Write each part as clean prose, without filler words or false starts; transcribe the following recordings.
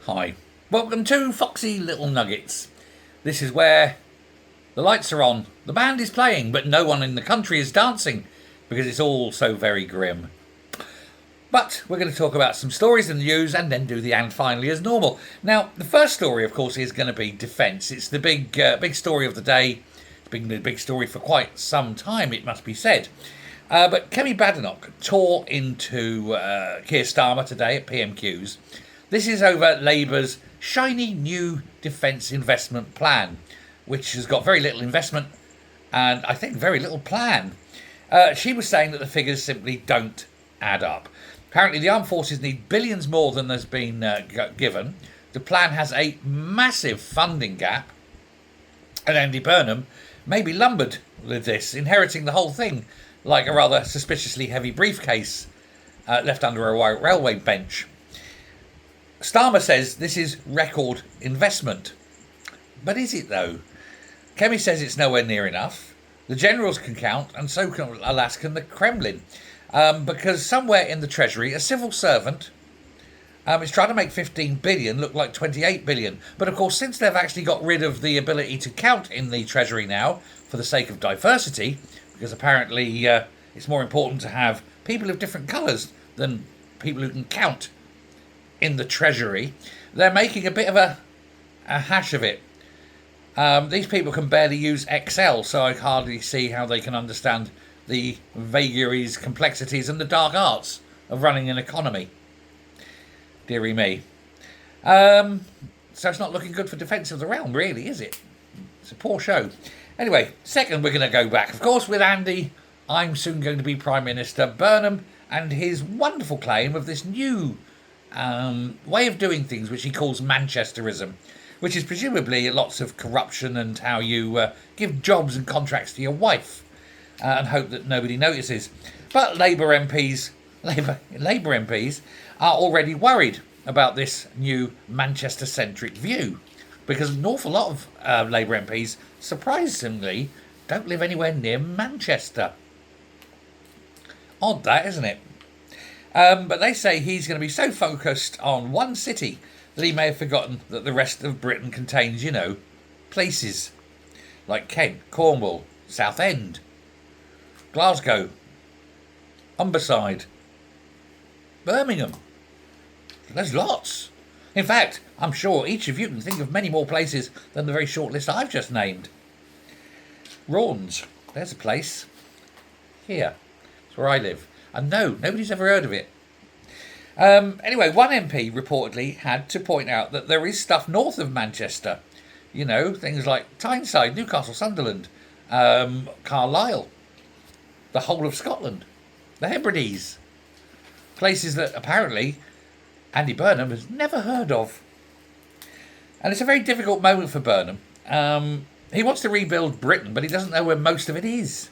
Hi. Welcome to Foxy Little Nuggets. This is where the lights are on, the band is playing, but no one in the country is dancing because it's all so very grim. But we're going to talk about some stories in the news and then do the and finally as normal. Now, the first story, of course, is going to be defence. It's the big story of the day. It's been the big story for quite some time, it must be said. But Kemi Badenoch tore into Keir Starmer today at PMQs. This is over Labour's shiny new defence investment plan, which has got very little investment and I think very little plan. She was saying that the figures simply don't add up. Apparently the armed forces need billions more than has been given. The plan has a massive funding gap, and Andy Burnham may be lumbered with this, inheriting the whole thing like a rather suspiciously heavy briefcase left under a railway bench. Starmer says this is record investment. But is it though? Kemi says it's nowhere near enough. The generals can count, and so can, alas, can the Kremlin. Because somewhere in the Treasury, a civil servant is trying to make 15 billion look like 28 billion. But of course, since they've actually got rid of the ability to count in the Treasury now, for the sake of diversity, because apparently it's more important to have people of different colours than people who can count in the Treasury, they're making a bit of a hash of it. These people can barely use Excel, so I hardly see how they can understand the vagaries, complexities and the dark arts of running an economy. Dearie me. So it's not looking good for defence of the realm, really, is it? It's a poor show. Anyway, second we're going to go back, of course, with Andy, I'm soon going to be Prime Minister, Burnham, and his wonderful claim of this new way of doing things, which he calls Manchesterism, which is presumably lots of corruption and how you give jobs and contracts to your wife and hope that nobody notices. But Labour MPs are already worried about this new Manchester-centric view, because an awful lot of Labour MPs, surprisingly, don't live anywhere near Manchester. Odd that, isn't it? But they say he's going to be so focused on one city that he may have forgotten that the rest of Britain contains, places like Kent, Cornwall, Southend, Glasgow, Humberside, Birmingham. There's lots. In fact, I'm sure each of you can think of many more places than the very short list I've just named. Raunds, there's a place. Here, that's where I live. And no, nobody's ever heard of it. Anyway, one MP reportedly had to point out that there is stuff north of Manchester. Things like Tyneside, Newcastle, Sunderland, Carlisle, the whole of Scotland, the Hebrides. Places that apparently Andy Burnham has never heard of. And it's a very difficult moment for Burnham. He wants to rebuild Britain, but he doesn't know where most of it is.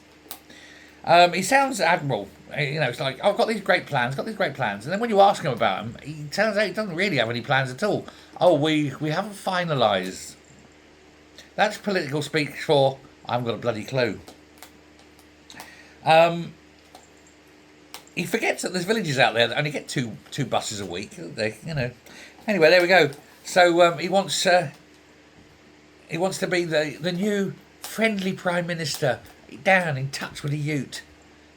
He sounds admirable. It's like, I've got these great plans. And then when you ask him about them, he turns out he doesn't really have any plans at all. Oh, we haven't finalised. That's political speak for, I haven't got a bloody clue. He forgets that there's villages out there that only get two buses a week. Anyway, there we go. So he wants to be the new friendly Prime Minister, down in touch with the youth,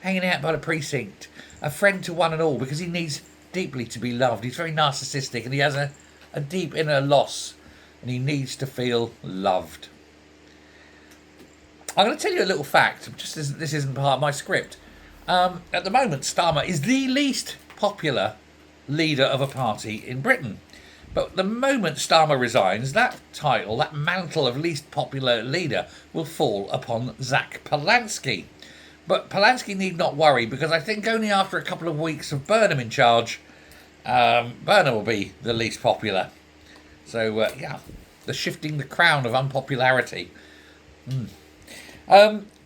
hanging out by the precinct, a friend to one and all, because he needs deeply to be loved. He's very narcissistic and he has a deep inner loss and he needs to feel loved. I'm going to tell you a little fact, just as this isn't part of my script. At the moment, Starmer is the least popular leader of a party in Britain. But the moment Starmer resigns, that title, that mantle of least popular leader, will fall upon Zach Polanski. But Polanski need not worry, because I think only after a couple of weeks of Burnham in charge, Burnham will be the least popular. So, the shifting the crown of unpopularity.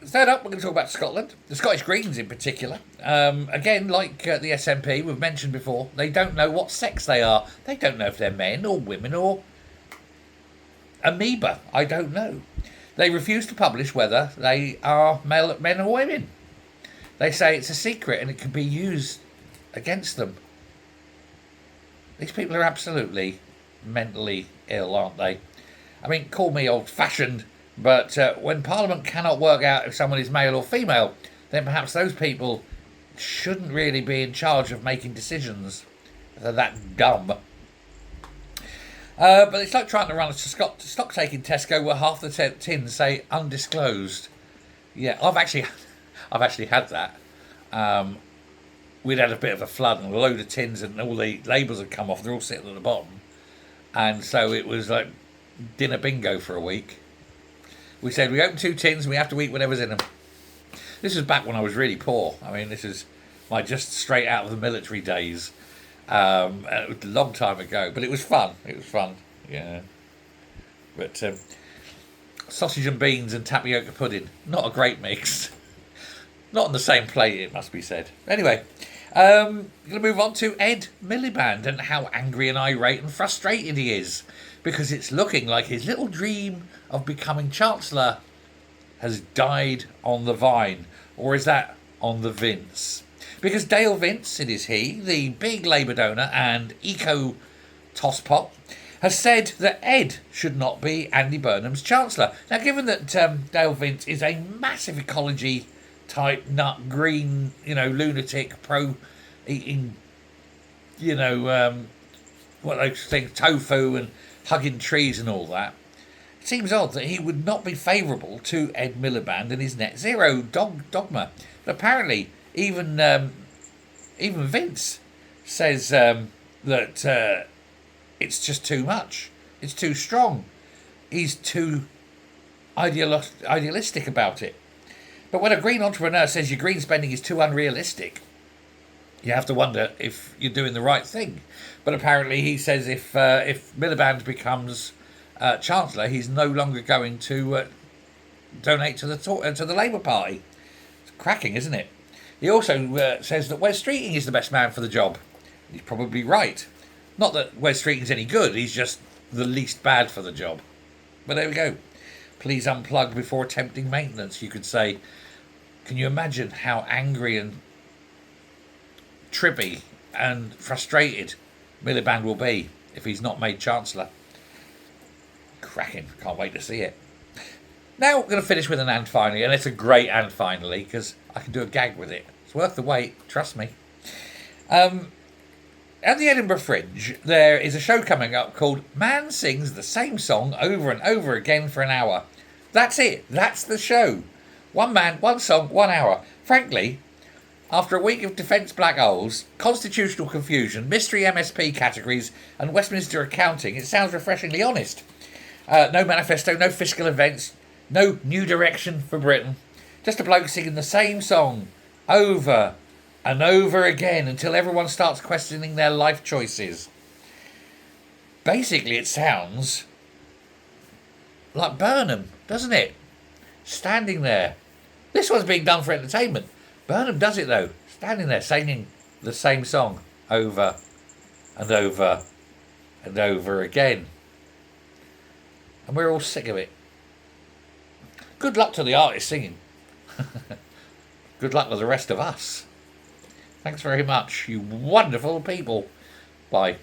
Third up, we're going to talk about Scotland. The Scottish Greens in particular. Again, like the SNP we've mentioned before, they don't know what sex they are. They don't know if they're men or women or amoeba. I don't know. They refuse to publish whether they are men or women. They say it's a secret and it can be used against them. These people are absolutely mentally ill, aren't they? I mean, call me old-fashioned, but when Parliament cannot work out if someone is male or female, then perhaps those people shouldn't really be in charge of making decisions. They're that dumb. But it's like trying to run a stock taking Tesco where half the tins say undisclosed. Yeah, I've actually had that. We'd had a bit of a flood and a load of tins and all the labels had come off. They're all sitting at the bottom. And so it was like dinner bingo for a week. We said we open 2 tins and we have to eat whatever's in them. This was back when I was really poor. I mean, this is my just straight out of the military days. It was a long time ago, but it was fun. Yeah. But sausage and beans and tapioca pudding, not a great mix. Not on the same plate, it must be said. Anyway, going to move on to Ed Miliband and how angry and irate and frustrated he is, because it's looking like his little dream of becoming Chancellor has died on the vine. Or is that on the Vince? Because Dale Vince, it is he, the big Labour donor and eco-tosspot, has said that Ed should not be Andy Burnham's Chancellor. Now, given that Dale Vince is a massive ecology type nut, green, lunatic, pro-eating, what those things, tofu and hugging trees and all that, it seems odd that he would not be favourable to Ed Miliband and his net zero dogma. But apparently, even Vince says that it's just too much. It's too strong. He's too idealistic about it. But when a green entrepreneur says your green spending is too unrealistic, you have to wonder if you're doing the right thing. But apparently he says if Miliband becomes Chancellor, he's no longer going to donate to the Labour Party. It's cracking, isn't it? He also says that Wes Streeting is the best man for the job. He's probably right. Not that Wes Streeting's any good, he's just the least bad for the job. But there we go. Please unplug before attempting maintenance, you could say. Can you imagine how angry and trippy and frustrated Miliband will be if he's not made Chancellor? Cracking. Can't wait to see it. Now we're going to finish with an and finally, and it's a great and finally because I can do a gag with it. It's worth the wait, trust me. At the Edinburgh Fringe, there is a show coming up called Man Sings the Same Song Over and Over Again for an Hour. That's it. That's the show. One man, one song, 1 hour. Frankly, after a week of defence black holes, constitutional confusion, mystery MSP categories and Westminster accounting, it sounds refreshingly honest. No manifesto, no fiscal events, no new direction for Britain. Just a bloke singing the same song over and over again until everyone starts questioning their life choices. Basically, it sounds like Burnham, doesn't it? Standing there. This one's being done for entertainment. Burnham does it, though. Standing there singing the same song over and over and over again. And we're all sick of it. Good luck to the artist singing. Good luck to the rest of us. Thanks very much, you wonderful people. Bye.